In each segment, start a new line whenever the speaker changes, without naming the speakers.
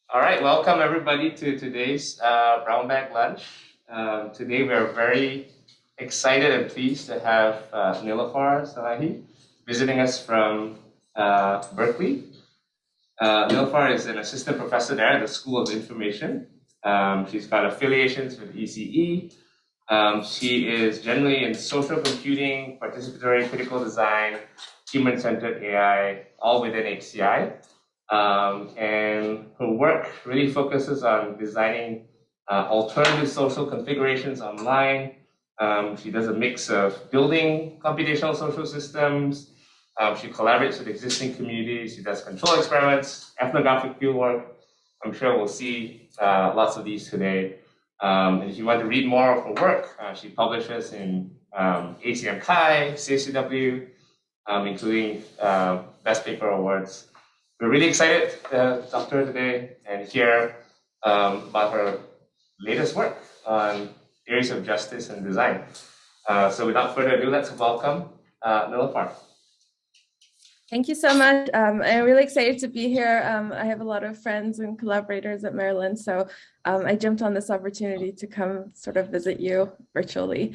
All right, welcome everybody to today's brown bag lunch. Today we are very excited and pleased to have Niloufar Salehi visiting us from Berkeley. Niloufar is an assistant professor there at the School of Information. She's got affiliations with ECE. She is generally in social computing, participatory critical design, human-centered AI, all within HCI. And her work really focuses on designing alternative social configurations online. She does a mix of building computational social systems. She collaborates with existing communities. She does control experiments, ethnographic fieldwork. I'm sure we'll see lots of these today. And if you want to read more of her work, she publishes in ACM Chi, CSCW, including Best Paper Awards. We're really excited to talk to her today and hear about her latest work on areas of justice and design. So without further ado, let's welcome Niloufar.
Thank you so much. I'm really excited to be here. I have a lot of friends and collaborators at Maryland, so I jumped on this opportunity to come sort of visit you virtually.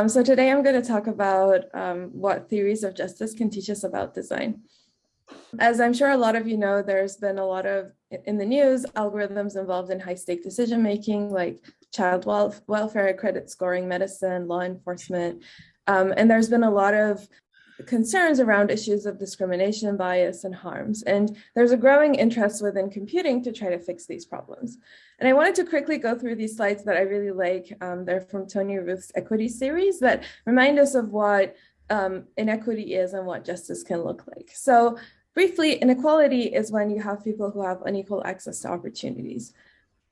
So today I'm going to talk about what theories of justice can teach us about design. As I'm sure a lot of you know, there's been a lot of, in the news, algorithms involved in high-stake decision-making, like child welfare, credit scoring, medicine, law enforcement. And there's been a lot of concerns around issues of discrimination, bias, and harms. And there's a growing interest within computing to try to fix these problems. And I wanted to quickly go through these slides that I really like. They're from Tony Ruth's equity series that remind us of what inequity is and what justice can look like. So briefly, inequality is when you have people who have unequal access to opportunities.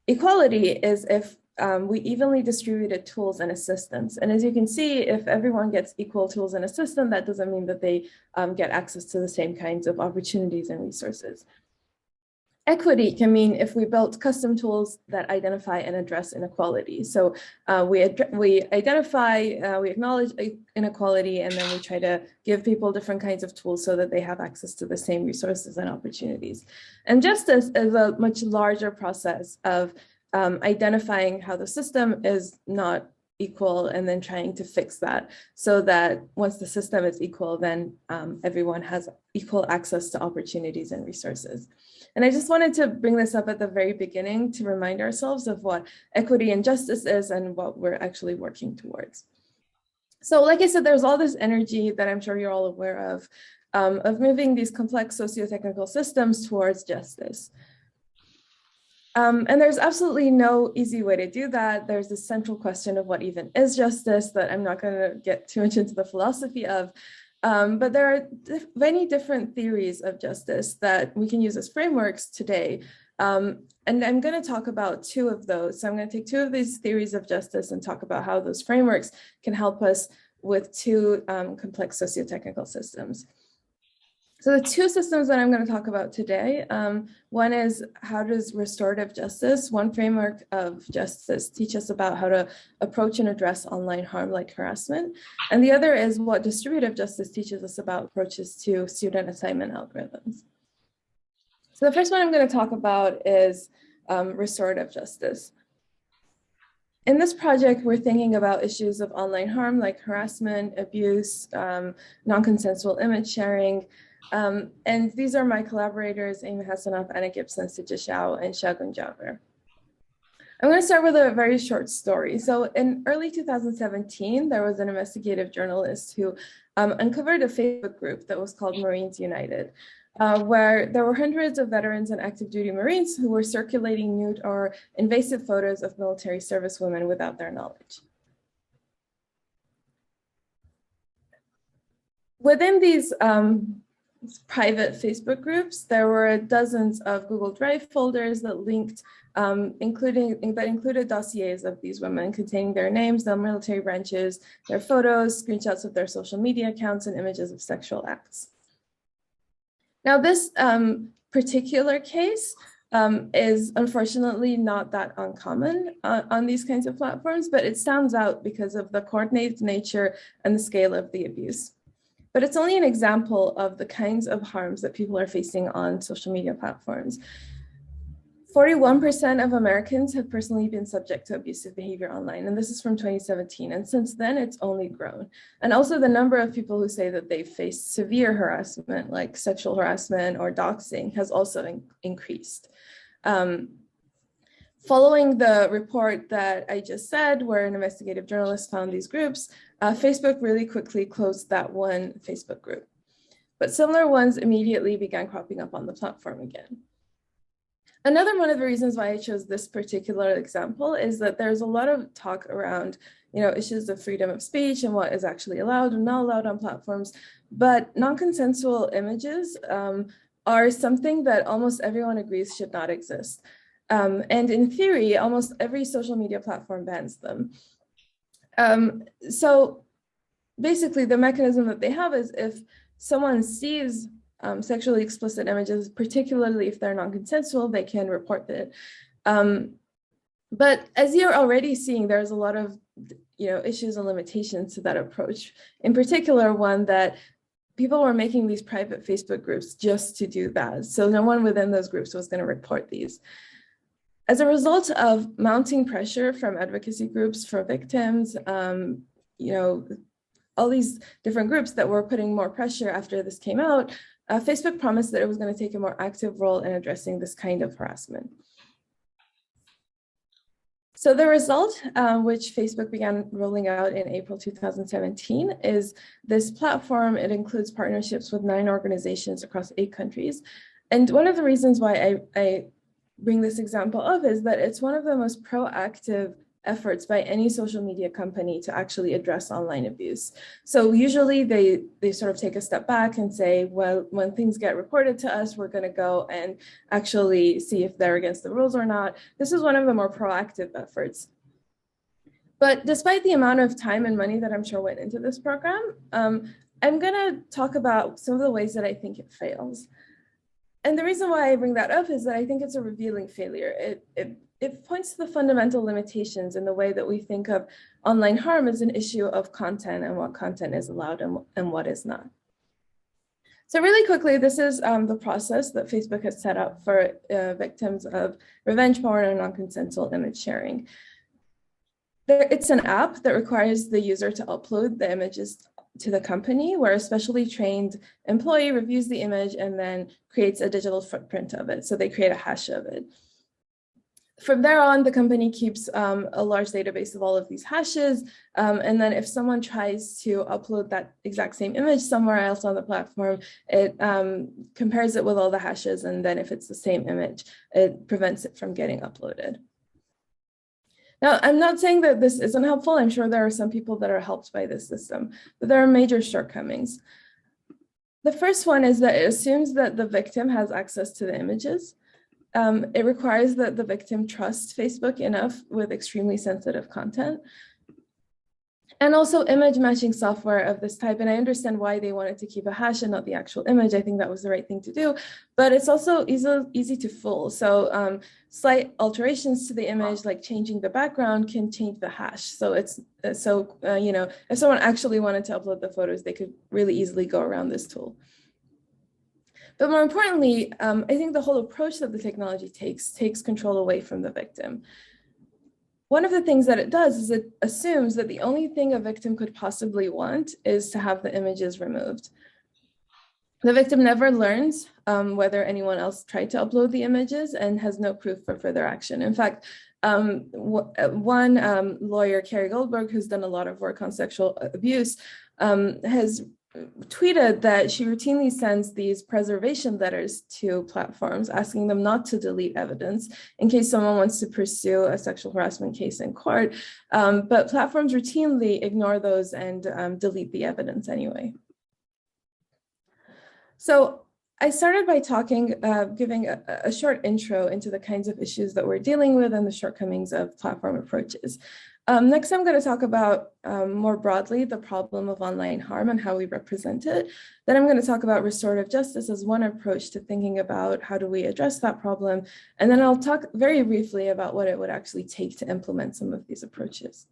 Equality is if we evenly distributed tools and assistance. And as you can see, if everyone gets equal tools and assistance, that doesn't mean that they get access to the same kinds of opportunities and resources. Equity can mean if we built custom tools that identify and address inequality. So we identify, we acknowledge inequality, and then we try to give people different kinds of tools so that they have access to the same resources and opportunities. And justice is a much larger process of identifying how the system is not equal and then trying to fix that so that once the system is equal, then everyone has equal access to opportunities and resources. And I just wanted to bring this up at the very beginning to remind ourselves of what equity and justice is and what we're actually working towards. So like I said, there's all this energy that I'm sure you're all aware of moving these complex socio-technical systems towards justice. And there's absolutely no easy way to do that. There's this central question of what even is justice that I'm not going to get too much into the philosophy of. But there are many different theories of justice that we can use as frameworks today. And I'm going to talk about two of those. So I'm going to take two of these theories of justice and talk about how those frameworks can help us with two complex socio-technical systems. So the two systems that I'm going to talk about today, one is how does restorative justice, one framework of justice, teach us about how to approach and address online harm like harassment. And the other is what distributive justice teaches us about approaches to student assignment algorithms. So the first one I'm going to talk about is restorative justice. In this project, we're thinking about issues of online harm like harassment, abuse, non-consensual image sharing. And these are my collaborators, Amy Hassanoff, Anna Gibson, Sijia Xiao, and Shagun Jaber. I'm going to start with a very short story. So in early 2017, there was an investigative journalist who uncovered a Facebook group that was called Marines United, where there were hundreds of veterans and active duty Marines who were circulating nude or invasive photos of military service women without their knowledge. Within these private Facebook groups, there were dozens of Google Drive folders that linked, included dossiers of these women containing their names, their military branches, their photos, screenshots of their social media accounts, and images of sexual acts. Now, this particular case is unfortunately not that uncommon on these kinds of platforms, but it stands out because of the coordinated nature and the scale of the abuse. But it's only an example of the kinds of harms that people are facing on social media platforms. 41% of Americans have personally been subject to abusive behavior online, and this is from 2017. And since then, it's only grown. And also the number of people who say that they've faced severe harassment, like sexual harassment or doxing, has also increased. Following the report that I just said, where an investigative journalist found these groups, Facebook really quickly closed that one Facebook group. But similar ones immediately began cropping up on the platform again. Another one of the reasons why I chose this particular example is that there's a lot of talk around, issues of freedom of speech and what is actually allowed and not allowed on platforms. But non-consensual images are something that almost everyone agrees should not exist. And in theory, almost every social media platform bans them. So basically, the mechanism that they have is if someone sees sexually explicit images, particularly if they're non-consensual, they can report it. But as you're already seeing, there's a lot of issues and limitations to that approach. In particular, one that people were making these private Facebook groups just to do that. So no one within those groups was going to report these. As a result of mounting pressure from advocacy groups for victims, all these different groups that were putting more pressure after this came out, Facebook promised that it was going to take a more active role in addressing this kind of harassment. So the result, which Facebook began rolling out in April 2017, is this platform. It includes partnerships with 9 organizations across 8 countries. And one of the reasons why I bring this example up is that it's one of the most proactive efforts by any social media company to actually address online abuse. So usually they sort of take a step back and say, well, when things get reported to us, we're going to go and actually see if they're against the rules or not. This is one of the more proactive efforts. But despite the amount of time and money that I'm sure went into this program, I'm going to talk about some of the ways that I think it fails. And the reason why I bring that up is that I think it's a revealing failure. It points to the fundamental limitations in the way that we think of online harm as an issue of content and what content is allowed and what is not. So really quickly, this is the process that Facebook has set up for victims of revenge porn and non-consensual image sharing. It's an app that requires the user to upload the images to the company, where a specially trained employee reviews the image and then creates a digital footprint of it. So they create a hash of it. From there on, the company keeps a large database of all of these hashes. And then if someone tries to upload that exact same image somewhere else on the platform, it compares it with all the hashes. And then if it's the same image, it prevents it from getting uploaded. Now, I'm not saying that this isn't helpful. I'm sure there are some people that are helped by this system, but there are major shortcomings. The first one is that it assumes that the victim has access to the images. It requires that the victim trust Facebook enough with extremely sensitive content. And also image matching software of this type. And I understand why they wanted to keep a hash and not the actual image. I think that was the right thing to do, but it's also easy to fool. So slight alterations to the image, like changing the background, can change the hash. So if someone actually wanted to upload the photos, they could really easily go around this tool. But more importantly, I think the whole approach that the technology takes control away from the victim. One of the things that it does is it assumes that the only thing a victim could possibly want is to have the images removed. The victim never learns whether anyone else tried to upload the images and has no proof for further action. In fact, one lawyer, Carrie Goldberg, who's done a lot of work on sexual abuse, has tweeted that she routinely sends these preservation letters to platforms asking them not to delete evidence in case someone wants to pursue a sexual harassment case in court. But platforms routinely ignore those and delete the evidence anyway. So I started by giving a short intro into the kinds of issues that we're dealing with and the shortcomings of platform approaches. Next, I'm going to talk about more broadly the problem of online harm and how we represent it. Then I'm going to talk about restorative justice as one approach to thinking about how do we address that problem. And then I'll talk very briefly about what it would actually take to implement some of these approaches.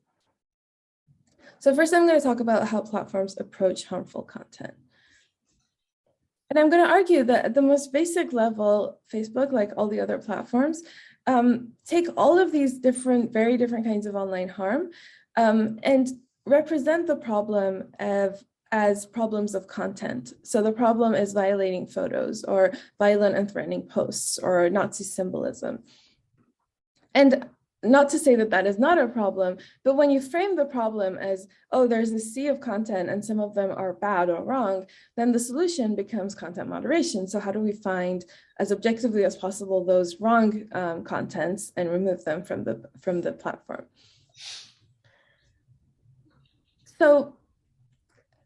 So first, I'm going to talk about how platforms approach harmful content. And I'm going to argue that at the most basic level, Facebook, like all the other platforms, take all of these very different kinds of online harm and represent the problem as problems of content. So the problem is violating photos or violent and threatening posts or Nazi symbolism. And not to say that that is not a problem, but when you frame the problem as, oh, there's a sea of content and some of them are bad or wrong, then the solution becomes content moderation. So how do we find as objectively as possible those wrong contents and remove them from the platform? So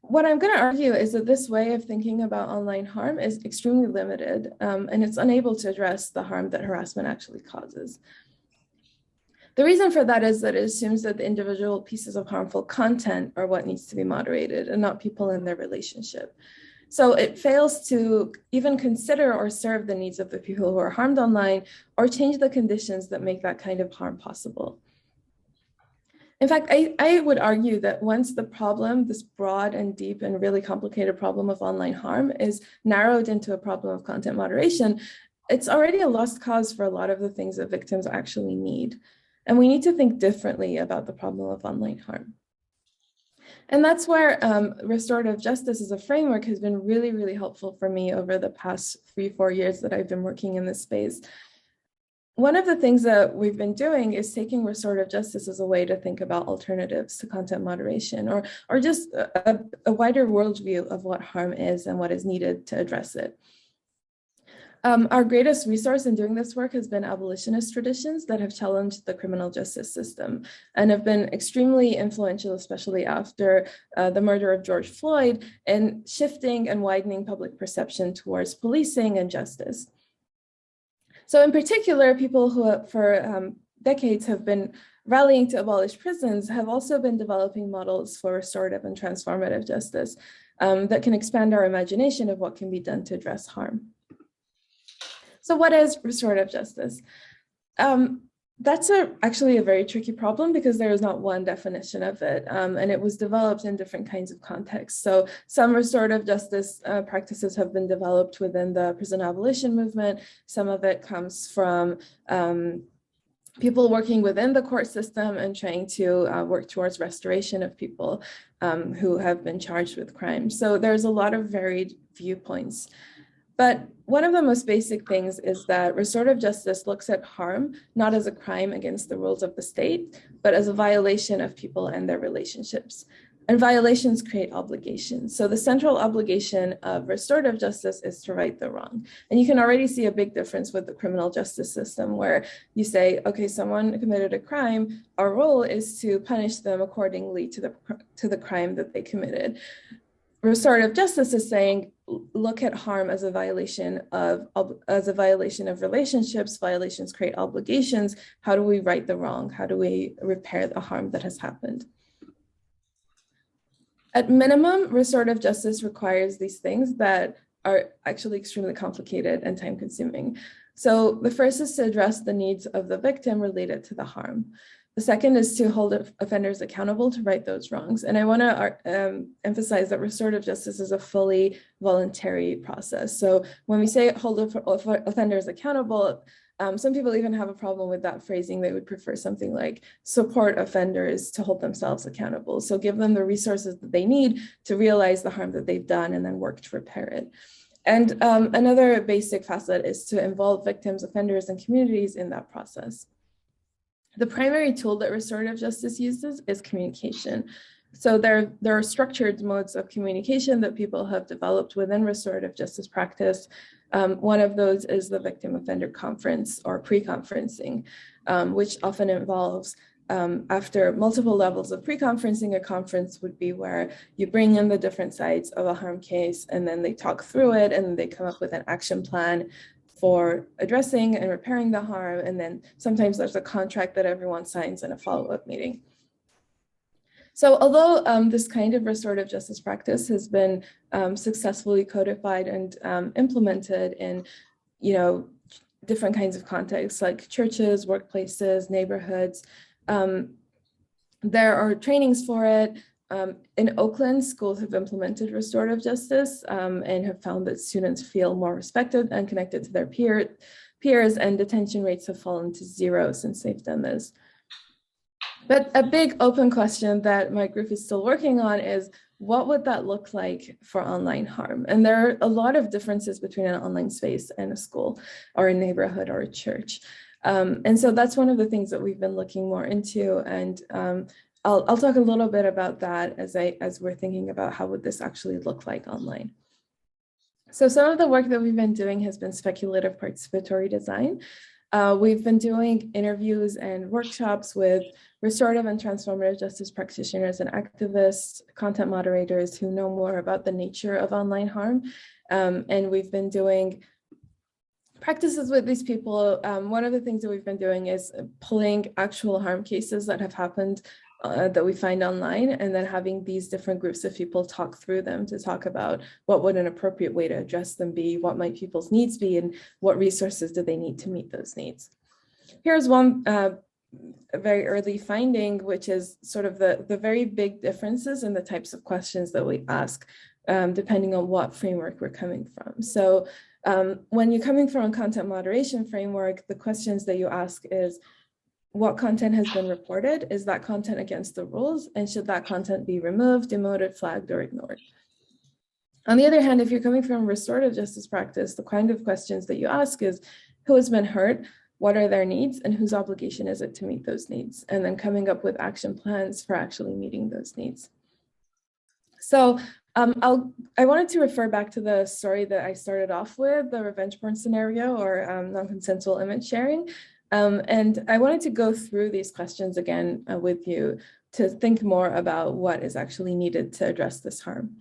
what I'm going to argue is that this way of thinking about online harm is extremely limited, and it's unable to address the harm that harassment actually causes. The reason for that is that it assumes that the individual pieces of harmful content are what needs to be moderated and not people in their relationship. So it fails to even consider or serve the needs of the people who are harmed online or change the conditions that make that kind of harm possible. In fact, I would argue that once the problem, this broad and deep and really complicated problem of online harm is narrowed into a problem of content moderation, it's already a lost cause for a lot of the things that victims actually need. And we need to think differently about the problem of online harm. And that's where restorative justice as a framework has been really, really helpful for me over the past 3-4 years that I've been working in this space. One of the things that we've been doing is taking restorative justice as a way to think about alternatives to content moderation or just a wider worldview of what harm is and what is needed to address it. Our greatest resource in doing this work has been abolitionist traditions that have challenged the criminal justice system and have been extremely influential, especially after the murder of George Floyd, in shifting and widening public perception towards policing and justice. So in particular, people who for decades have been rallying to abolish prisons have also been developing models for restorative and transformative justice that can expand our imagination of what can be done to address harm. So what is restorative justice? That's actually a very tricky problem because there is not one definition of it, and it was developed in different kinds of contexts. So some restorative justice practices have been developed within the prison abolition movement. Some of it comes from people working within the court system and trying to work towards restoration of people who have been charged with crimes. So there's a lot of varied viewpoints. But one of the most basic things is that restorative justice looks at harm not as a crime against the rules of the state, but as a violation of people and their relationships. And violations create obligations. So the central obligation of restorative justice is to right the wrong. And you can already see a big difference with the criminal justice system where you say, okay, someone committed a crime, our role is to punish them accordingly to the crime that they committed. Restorative justice is saying, look at harm as a violation of relationships. Violations create obligations. How do we right the wrong? How do we repair the harm that has happened? At minimum, restorative justice requires these things that are actually extremely complicated and time-consuming. So the first is to address the needs of the victim related to the harm. The second is to hold offenders accountable to right those wrongs. And I want to emphasize that restorative justice is a fully voluntary process. So when we say hold offenders accountable, some people even have a problem with that phrasing. They would prefer something like support offenders to hold themselves accountable. So give them the resources that they need to realize the harm that they've done and then work to repair it. And another basic facet is to involve victims, offenders, and communities in that process. The primary tool that restorative justice uses is communication. So there are structured modes of communication that people have developed within restorative justice practice. One of those is the victim offender conference or pre-conferencing, which often involves after multiple levels of pre-conferencing. A conference would be where you bring in the different sides of a harm case and then they talk through it and they come up with an action plan for addressing and repairing the harm. And then sometimes there's a contract that everyone signs in a follow-up meeting. So although this kind of restorative justice practice has been successfully codified and implemented in, different kinds of contexts like churches, workplaces, neighborhoods, there are trainings for it. In Oakland, schools have implemented restorative justice and have found that students feel more respected and connected to their peers, and detention rates have fallen to 0 since they've done this. But a big open question that my group is still working on is, what would that look like for online harm? And there are a lot of differences between an online space and a school or a neighborhood or a church. And so that's one of the things that we've been looking more into. And I'll talk a little bit about that as we're thinking about how would this actually look like online. So some of the work that we've been doing has been speculative participatory design. We've been doing interviews and workshops with restorative and transformative justice practitioners and activists, content moderators who know more about the nature of online harm. And we've been doing practices with these people. One of the things that we've been doing is pulling actual harm cases that have happened that we find online, and then having these different groups of people talk through them to talk about what would an appropriate way to address them be, what might people's needs be, and what resources do they need to meet those needs. Here's one a very early finding, which is sort of the very big differences in the types of questions that we ask, depending on what framework we're coming from. So when you're coming from a content moderation framework, the questions that you ask is, what content has been reported? Is that content against the rules? And should that content be removed, demoted, flagged, or ignored? On the other hand, if you're coming from restorative justice practice, the kind of questions that you ask is, who has been hurt? What are their needs? And whose obligation is it to meet those needs? And then coming up with action plans for actually meeting those needs. So I wanted to refer back to the story that I started off with, the revenge porn scenario or non-consensual image sharing. And I wanted to go through these questions again with you to think more about what is actually needed to address this harm.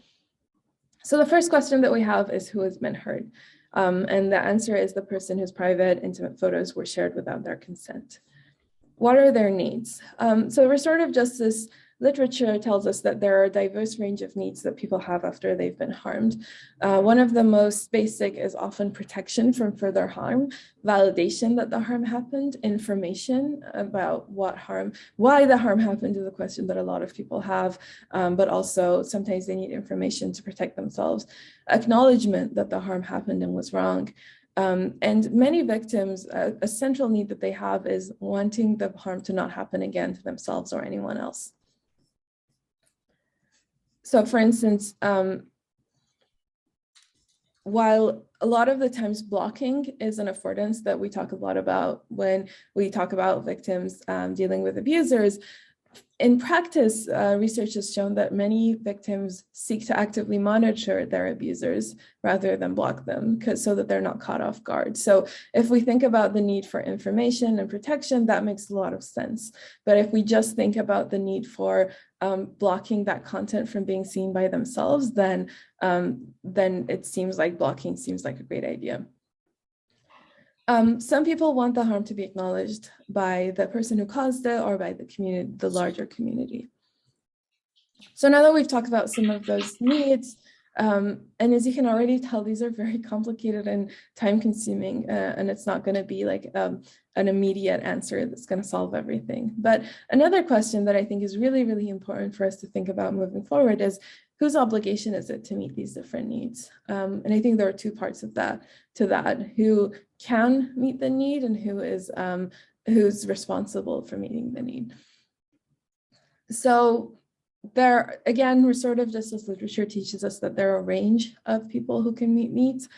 So the first question that we have is, who has been hurt? And the answer is the person whose private, intimate photos were shared without their consent. What are their needs? So restorative justice literature tells us that there are a diverse range of needs that people have after they've been harmed. One of the most basic is often protection from further harm, validation that the harm happened, information about why the harm happened is a question that a lot of people have, but also sometimes they need information to protect themselves. Acknowledgement that the harm happened and was wrong. And many victims, a central need that they have is wanting the harm to not happen again to themselves or anyone else. So for instance, while a lot of the times blocking is an affordance that we talk a lot about when we talk about victims dealing with abusers, in practice, research has shown that many victims seek to actively monitor their abusers rather than block them, so that they're not caught off guard. So if we think about the need for information and protection, that makes a lot of sense. But if we just think about the need for blocking that content from being seen by themselves, then it seems like blocking seems like a great idea. Some people want the harm to be acknowledged by the person who caused it or by the community, the larger community. So now that we've talked about some of those needs, and as you can already tell, these are very complicated and time-consuming, and it's not going to be like an immediate answer that's going to solve everything. But another question that I think is really, really important for us to think about moving forward is, whose obligation is it to meet these different needs? And I think there are two parts of that, who can meet the need and who's responsible for meeting the need. So there, again, restorative justice literature teaches us that there are a range of people who can meet needs.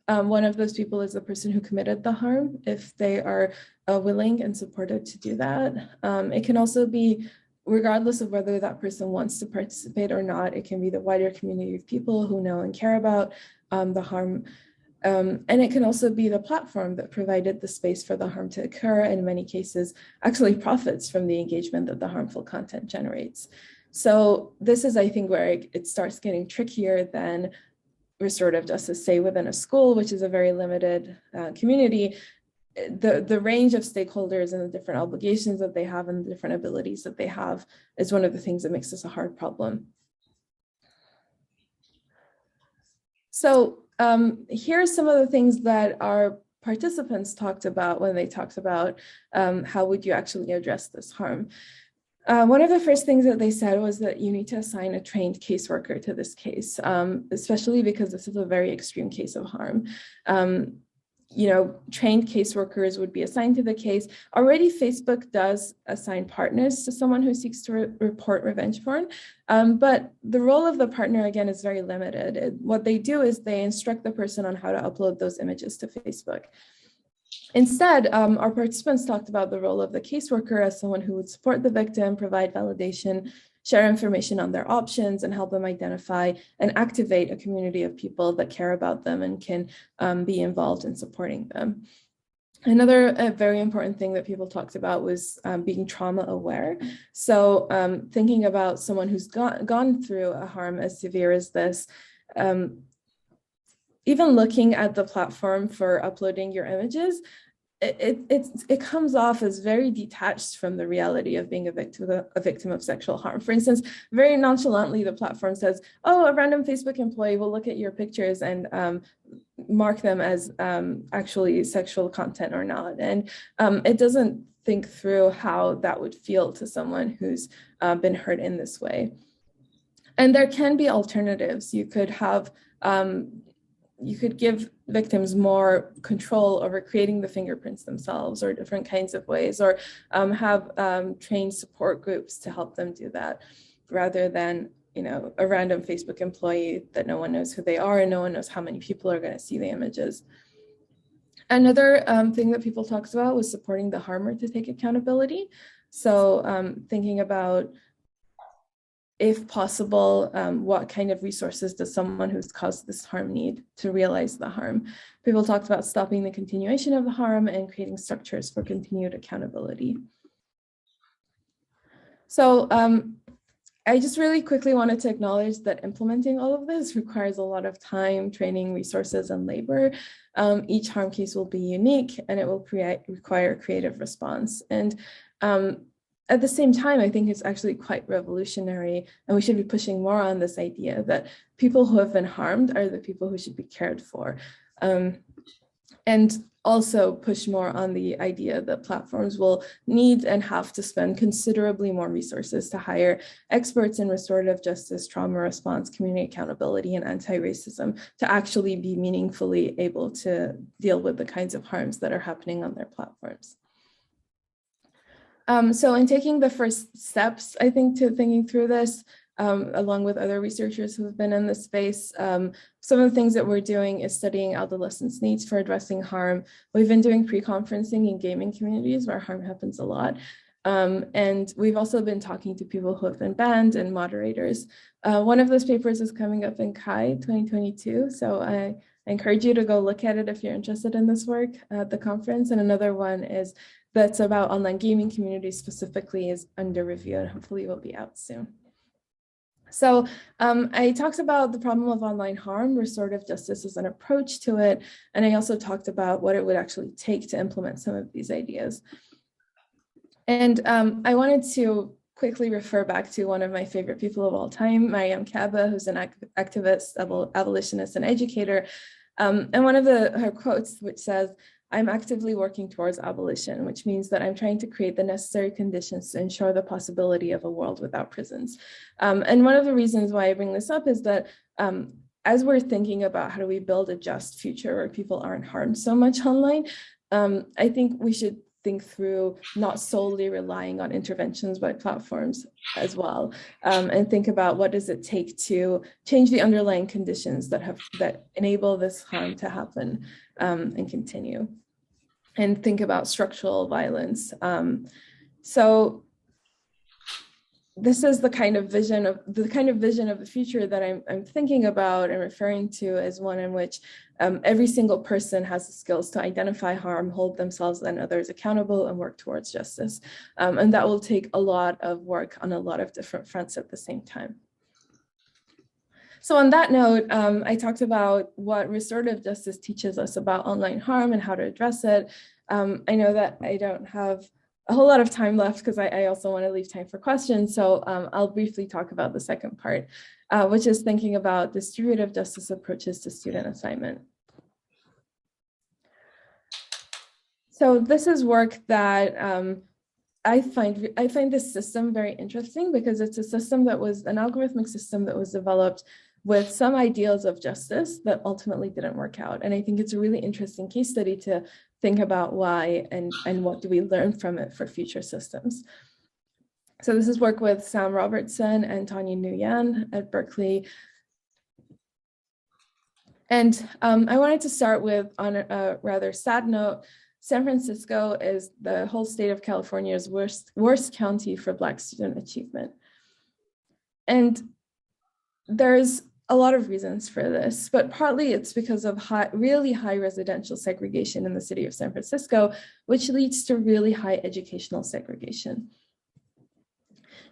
One of those people is the person who committed the harm, if they are willing and supported to do that. It can also be, regardless of whether that person wants to participate or not, it can be the wider community of people who know and care about the harm. And it can also be the platform that provided the space for the harm to occur, and in many cases actually profits from the engagement that the harmful content generates. So this is, I think, where it starts getting trickier than restorative justice, say within a school, which is a very limited community. The range of stakeholders and the different obligations that they have and the different abilities that they have is one of the things that makes this a hard problem. So here's some of the things that our participants talked about when they talked about how would you actually address this harm. One of the first things that they said was that you need to assign a trained caseworker to this case, especially because this is a very extreme case of harm. trained caseworkers would be assigned to the case. Already, Facebook does assign partners to someone who seeks to report revenge porn, but the role of the partner, again, is very limited. What they do is they instruct the person on how to upload those images to Facebook. Instead, our participants talked about the role of the caseworker as someone who would support the victim, provide validation, share information on their options, and help them identify and activate a community of people that care about them and can be involved in supporting them. Another very important thing that people talked about was being trauma aware. So thinking about someone who's gone through a harm as severe as this, even looking at the platform for uploading your images, it comes off as very detached from the reality of being a victim of sexual harm. For instance, very nonchalantly, the platform says, oh, a random Facebook employee will look at your pictures and mark them as actually sexual content or not. And it doesn't think through how that would feel to someone who's been hurt in this way. And there can be alternatives. You could have you could give victims more control over creating the fingerprints themselves, or different kinds of ways, or have trained support groups to help them do that, rather than a random Facebook employee that no one knows who they are and no one knows how many people are going to see the images. Another thing that people talked about was supporting the harmer to take accountability. So thinking about, if possible, what kind of resources does someone who's caused this harm need to realize the harm? People talked about stopping the continuation of the harm and creating structures for continued accountability. So I just really quickly wanted to acknowledge that implementing all of this requires a lot of time, training, resources, and labor. Each harm case will be unique, and it will require a creative response. And at the same time, I think it's actually quite revolutionary, and we should be pushing more on this idea that people who have been harmed are the people who should be cared for. And also push more on the idea that platforms will need and have to spend considerably more resources to hire experts in restorative justice, trauma response, community accountability, and anti-racism to actually be meaningfully able to deal with the kinds of harms that are happening on their platforms. So in taking the first steps, I think, to thinking through this, along with other researchers who have been in this space, some of the things that we're doing is studying adolescents' needs for addressing harm. We've been doing pre-conferencing in gaming communities where harm happens a lot. And we've also been talking to people who have been banned and moderators. One of those papers is coming up in CHI 2022. So I encourage you to go look at it if you're interested in this work at the conference. And another one is that's about online gaming communities specifically is under review, and hopefully will be out soon. So I talked about the problem of online harm, restorative justice as an approach to it, and I also talked about what it would actually take to implement some of these ideas. And I wanted to quickly refer back to one of my favorite people of all time, Mariam Cabba, who's an activist, abolitionist, and educator. And one of her quotes, which says, "I'm actively working towards abolition, which means that I'm trying to create the necessary conditions to ensure the possibility of a world without prisons." And one of the reasons why I bring this up is that as we're thinking about how do we build a just future where people aren't harmed so much online, I think we should think through not solely relying on interventions by platforms as well, and think about what does it take to change the underlying conditions that enable this harm to happen and continue, and think about structural violence. So this is the kind of vision of the future that I'm thinking about and referring to as one in which every single person has the skills to identify harm, hold themselves and others accountable, and work towards justice. And that will take a lot of work on a lot of different fronts at the same time. So on that note, I talked about what restorative justice teaches us about online harm and how to address it. I know that I don't have a whole lot of time left because I also want to leave time for questions. So I'll briefly talk about the second part, which is thinking about distributive justice approaches to student assignment. So this is work that I find this system very interesting because it's a system that was an algorithmic system that was developed with some ideals of justice that ultimately didn't work out. And I think it's a really interesting case study to think about why and what do we learn from it for future systems. So this is work with Sam Robertson and Tanya Nguyen at Berkeley. And I wanted to start with, on a rather sad note, San Francisco is the whole state of California's worst county for Black student achievement. And there's a lot of reasons for this, but partly it's because of really high residential segregation in the city of San Francisco, which leads to really high educational segregation.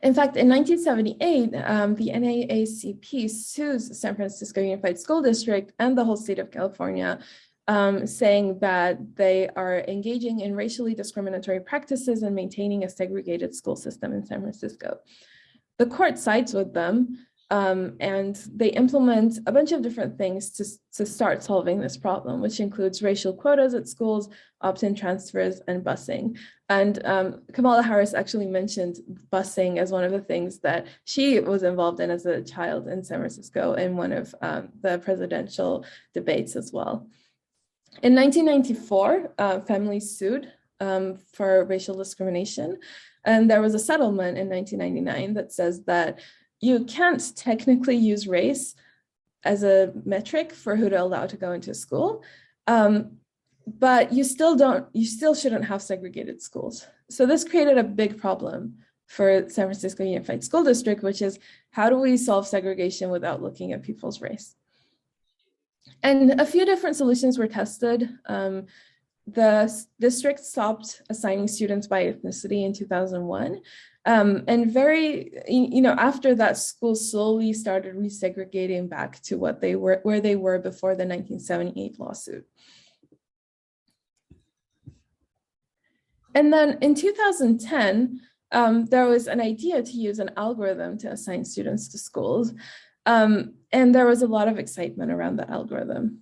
In fact, in 1978, the NAACP sues San Francisco Unified School District and the whole state of California, saying that they are engaging in racially discriminatory practices and maintaining a segregated school system in San Francisco. The court sides with them, and they implement a bunch of different things to start solving this problem, which includes racial quotas at schools, opt-in transfers, and busing. And Kamala Harris actually mentioned busing as one of the things that she was involved in as a child in San Francisco in one of the presidential debates as well. In 1994, families sued for racial discrimination. And there was a settlement in 1999 that says that you can't technically use race as a metric for who to allow to go into school, but you still shouldn't have segregated schools. So this created a big problem for San Francisco Unified School District, which is, how do we solve segregation without looking at people's race? And a few different solutions were tested. The district stopped assigning students by ethnicity in 2001. And after that, schools slowly started resegregating back to where they were before the 1978 lawsuit. And then in 2010, there was an idea to use an algorithm to assign students to schools. And there was a lot of excitement around the algorithm.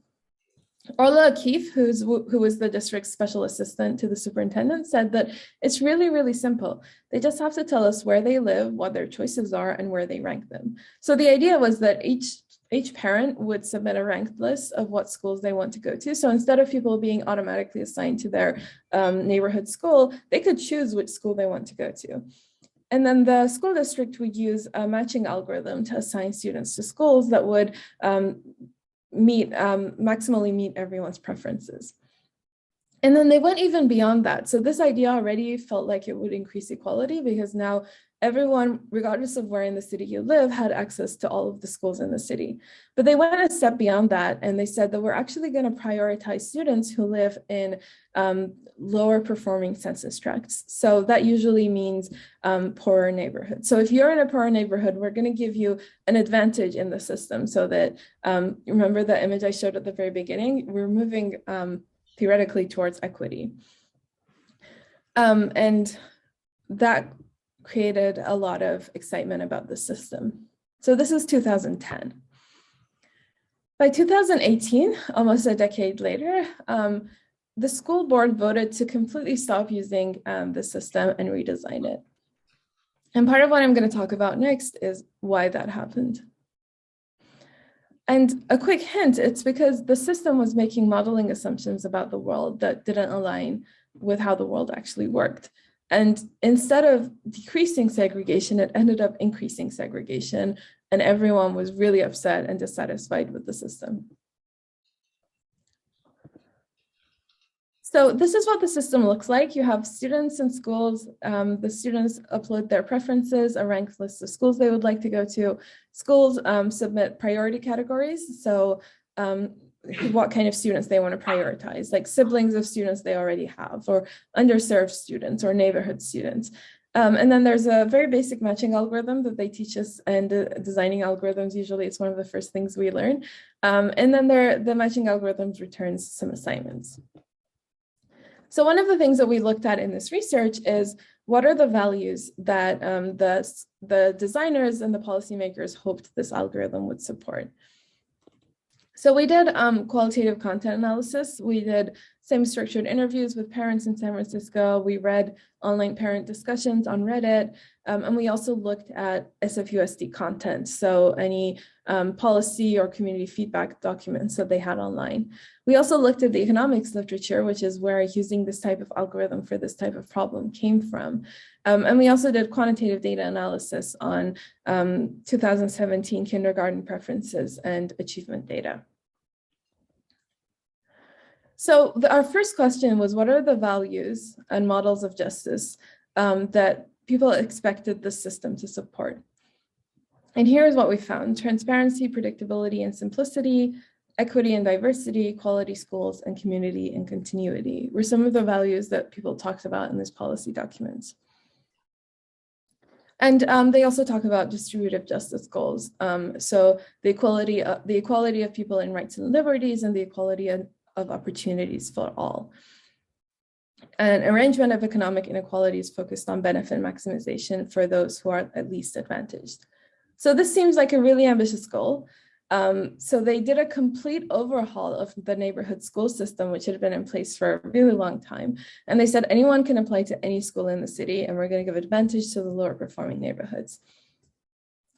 Orla O'Keefe, who was the district's special assistant to the superintendent, said that it's really, really simple. They just have to tell us where they live, what their choices are, and where they rank them. So the idea was that each parent would submit a ranked list of what schools they want to go to. So instead of people being automatically assigned to their neighborhood school, they could choose which school they want to go to. And then the school district would use a matching algorithm to assign students to schools that would maximally meet everyone's preferences. And then they went even beyond that. So this idea already felt like it would increase equality, because now everyone, regardless of where in the city you live, had access to all of the schools in the city. But they went a step beyond that, and they said that we're actually going to prioritize students who live in lower performing census tracts. So that usually means poorer neighborhoods. So if you're in a poorer neighborhood, we're going to give you an advantage in the system, so that, remember the image I showed at the very beginning, we're moving theoretically towards equity. And that created a lot of excitement about the system. So this is 2010. By 2018, almost a decade later, the school board voted to completely stop using the system and redesign it. And part of what I'm going to talk about next is why that happened. And a quick hint, it's because the system was making modeling assumptions about the world that didn't align with how the world actually worked. And instead of decreasing segregation, it ended up increasing segregation, and everyone was really upset and dissatisfied with the system. So this is what the system looks like. You have students in schools. The students upload their preferences, a ranked list of schools they would like to go to. Schools submit priority categories. So what kind of students they want to prioritize, like siblings of students they already have, or underserved students, or neighborhood students. And then there's a very basic matching algorithm that they teach us, and designing algorithms, usually it's one of the first things we learn. And then the matching algorithms returns some assignments. So one of the things that we looked at in this research is, what are the values that the designers and the policymakers hoped this algorithm would support? So we did qualitative content analysis. We did semi-structured interviews with parents in San Francisco. We read online parent discussions on Reddit, and we also looked at SFUSD content, so any policy or community feedback documents that they had online. We also looked at the economics literature, which is where using this type of algorithm for this type of problem came from. And we also did quantitative data analysis on 2017 kindergarten preferences and achievement data. So our first question was, what are the values and models of justice that people expected the system to support? And here's what we found: transparency, predictability, and simplicity, equity and diversity, quality schools, and community and continuity were some of the values that people talked about in these policy documents. And they also talk about distributive justice goals. So the equality of people in rights and liberties, and the equality of opportunities for all. An arrangement of economic inequalities focused on benefit maximization for those who are at least advantaged. So this seems like a really ambitious goal. So they did a complete overhaul of the neighborhood school system, which had been in place for a really long time. And they said anyone can apply to any school in the city, and we're going to give advantage to the lower performing neighborhoods.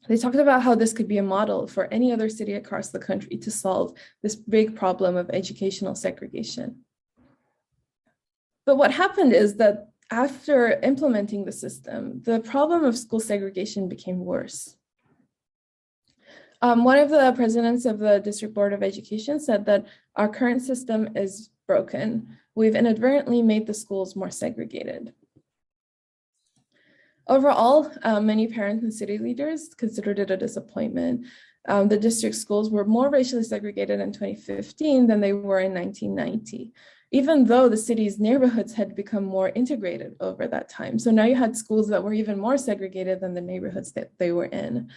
They talked about how this could be a model for any other city across the country to solve this big problem of educational segregation. But what happened is that after implementing the system, the problem of school segregation became worse. One of the presidents of the District Board of Education said that our current system is broken. We've inadvertently made the schools more segregated. Overall, many parents and city leaders considered it a disappointment. The district schools were more racially segregated in 2015 than they were in 1990, even though the city's neighborhoods had become more integrated over that time. So now you had schools that were even more segregated than the neighborhoods that they were in.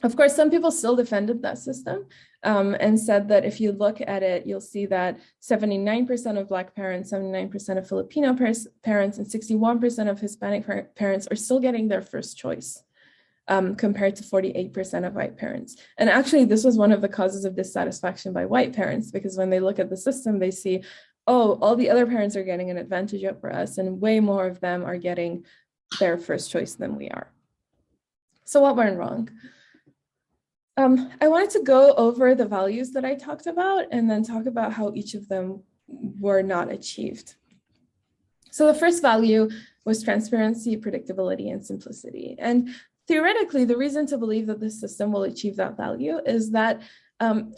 Of course, some people still defended that system and said that if you look at it, you'll see that 79% of Black parents, 79% of Filipino parents, and 61% of Hispanic parents are still getting their first choice, compared to 48% of white parents. And actually, this was one of the causes of dissatisfaction by white parents, because when they look at the system, they see, oh, all the other parents are getting an advantage over us, and way more of them are getting their first choice than we are. So what went wrong? I wanted to go over the values that I talked about and then talk about how each of them were not achieved. So the first value was transparency, predictability, and simplicity. And theoretically, the reason to believe that this system will achieve that value is that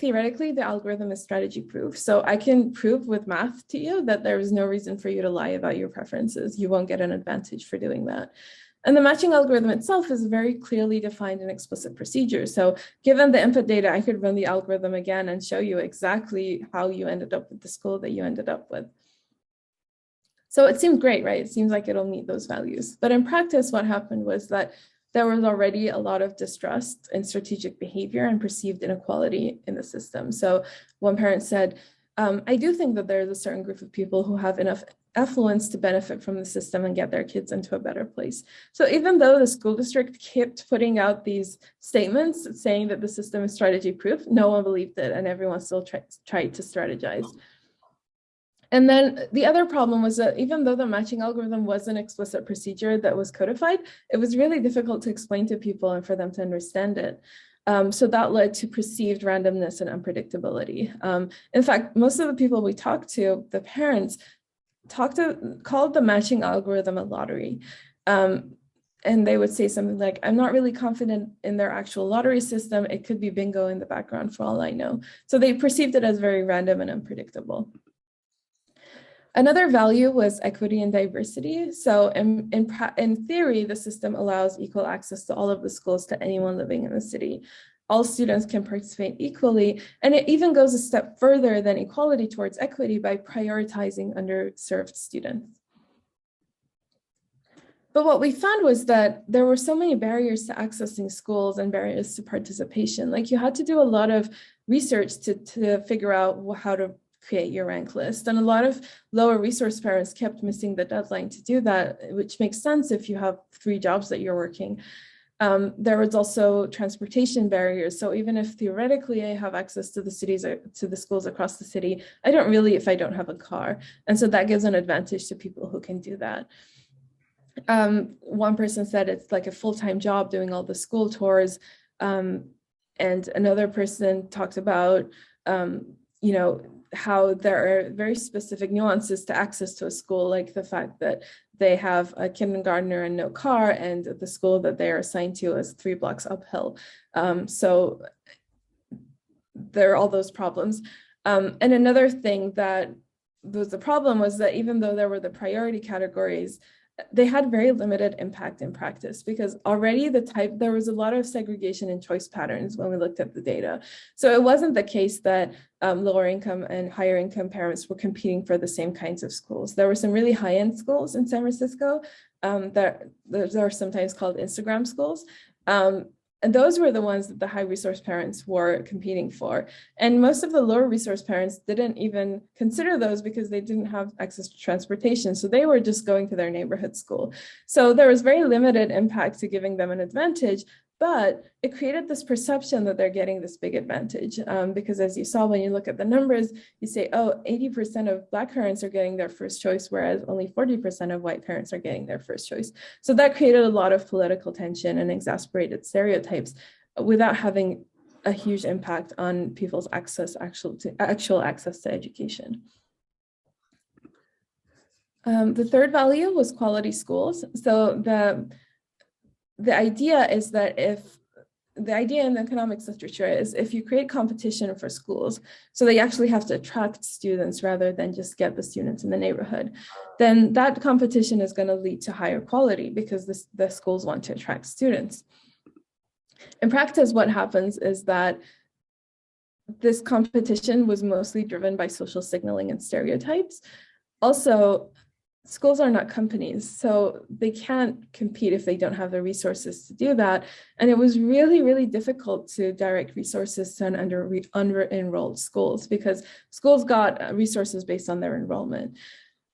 theoretically, the algorithm is strategy proof. So I can prove with math to you that there is no reason for you to lie about your preferences. You won't get an advantage for doing that. And the matching algorithm itself is very clearly defined and explicit procedure. So given the input data, I could run the algorithm again and show you exactly how you ended up with the school that you ended up with. So it seemed great, right? It seems like it'll meet those values. But in practice, what happened was that there was already a lot of distrust in strategic behavior and perceived inequality in the system. So one parent said, I do think that there's a certain group of people who have enough affluence to benefit from the system and get their kids into a better place. So even though the school district kept putting out these statements saying that the system is strategy proof, no one believed it, and everyone still tried to strategize. And then the other problem was that even though the matching algorithm was an explicit procedure that was codified, it was really difficult to explain to people and for them to understand it. So that led to perceived randomness and unpredictability. In fact, most of the people we talked to, the parents, called the matching algorithm a lottery. And they would say something like, I'm not really confident in their actual lottery system. It could be bingo in the background for all I know. So they perceived it as very random and unpredictable. Another value was equity and diversity. So in theory, the system allows equal access to all of the schools to anyone living in the city. All students can participate equally, and it even goes a step further than equality towards equity by prioritizing underserved students. But what we found was that there were so many barriers to accessing schools and barriers to participation. Like you had to do a lot of research to figure out how to create your rank list. And a lot of lower resource parents kept missing the deadline to do that, which makes sense if you have 3 jobs that you're working. There was also transportation barriers. So even if theoretically I have access to the schools across the city, I don't really if I don't have a car. And so that gives an advantage to people who can do that. One person said it's like a full-time job doing all the school tours. And another person talked about, how there are very specific nuances to access to a school, like the fact that they have a kindergartner and no car, and the school that they are assigned to is 3 blocks uphill. So there are all those problems. And another thing that was the problem was that even though there were the priority categories, they had very limited impact in practice, because already there was a lot of segregation in choice patterns when we looked at the data. So it wasn't the case that lower income and higher income parents were competing for the same kinds of schools. There were some really high-end schools in San Francisco that are sometimes called Instagram schools. And those were the ones that the high resource parents were competing for. And most of the lower resource parents didn't even consider those because they didn't have access to transportation. So they were just going to their neighborhood school. So there was very limited impact to giving them an advantage, but it created this perception that they're getting this big advantage. Because as you saw, when you look at the numbers, you say, oh, 80% of Black parents are getting their first choice, whereas only 40% of white parents are getting their first choice. So that created a lot of political tension and exasperated stereotypes without having a huge impact on people's actual access to education. The third value was quality schools. So the idea is that the idea in the economics literature is if you create competition for schools, so they actually have to attract students rather than just get the students in the neighborhood, then that competition is going to lead to higher quality because the schools want to attract students. In practice, what happens is that this competition was mostly driven by social signaling and stereotypes. Also, schools are not companies, so they can't compete if they don't have the resources to do that. And it was really, really difficult to direct resources to under-enrolled schools because schools got resources based on their enrollment.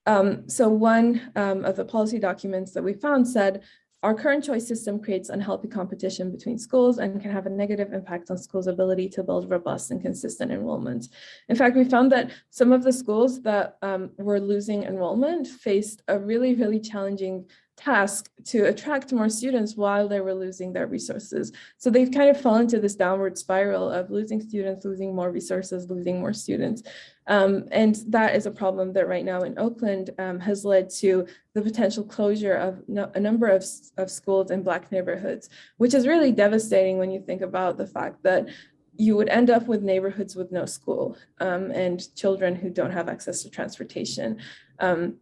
So one of the policy documents that we found said, our current choice system creates unhealthy competition between schools and can have a negative impact on schools' ability to build robust and consistent enrollment. In fact, we found that some of the schools that were losing enrollment faced a really, really challenging task to attract more students while they were losing their resources. So they've kind of fallen into this downward spiral of losing students, losing more resources, losing more students. And that is a problem that right now in Oakland has led to the potential closure of a number of schools in Black neighborhoods, which is really devastating when you think about the fact that you would end up with neighborhoods with no school and children who don't have access to transportation. And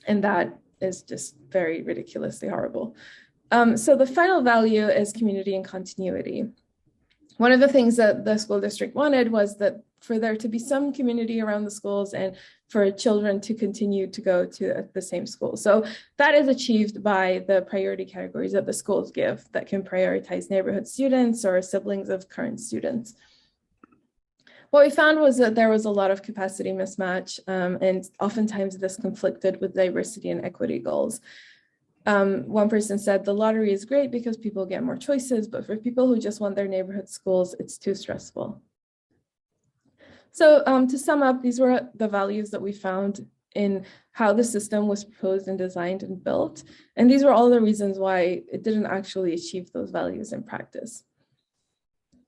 that is just very ridiculously horrible. So the final value is community and continuity. One of the things that the school district wanted was that for there to be some community around the schools and for children to continue to go to the same school. So that is achieved by the priority categories that the schools give that can prioritize neighborhood students or siblings of current students. What we found was that there was a lot of capacity mismatch, and oftentimes this conflicted with diversity and equity goals. One person said the lottery is great because people get more choices, but for people who just want their neighborhood schools, it's too stressful. So to sum up, these were the values that we found in how the system was proposed and designed and built. And these were all the reasons why it didn't actually achieve those values in practice.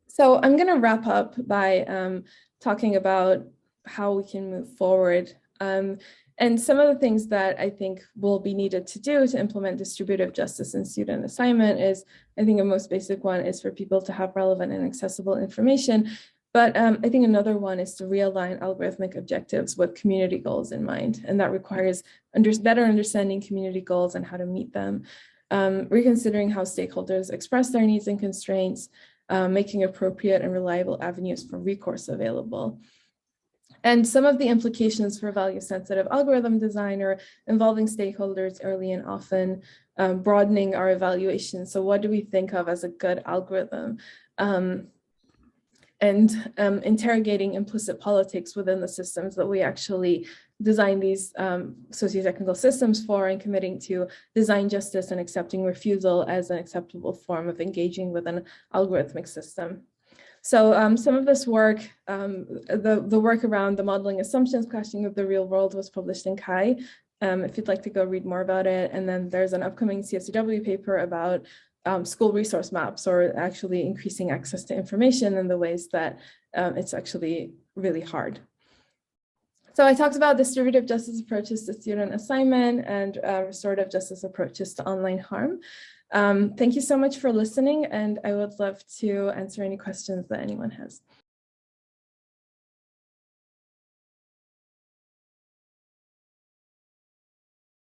So I'm going to wrap up by talking about how we can move forward. And some of the things that I think will be needed to do to implement distributive justice in student assignment is, I think a most basic one is for people to have relevant and accessible information. But I think another one is to realign algorithmic objectives with community goals in mind. And that requires better understanding community goals and how to meet them, reconsidering how stakeholders express their needs and constraints, making appropriate and reliable avenues for recourse available. And some of the implications for value-sensitive algorithm design are involving stakeholders early and often, broadening our evaluation. So what do we think of as a good algorithm? and interrogating implicit politics within the systems that we actually design these socio-technical systems for, and committing to design justice and accepting refusal as an acceptable form of engaging with an algorithmic system. So some of this work, the work around the modeling assumptions clashing with the real world was published in CHI, if you'd like to go read more about it. And then there's an upcoming CSCW paper about school resource maps, or actually increasing access to information in the ways that it's actually really hard. So I talked about distributive justice approaches to student assignment and restorative justice approaches to online harm. Thank you so much for listening, and I would love to answer any questions that anyone has.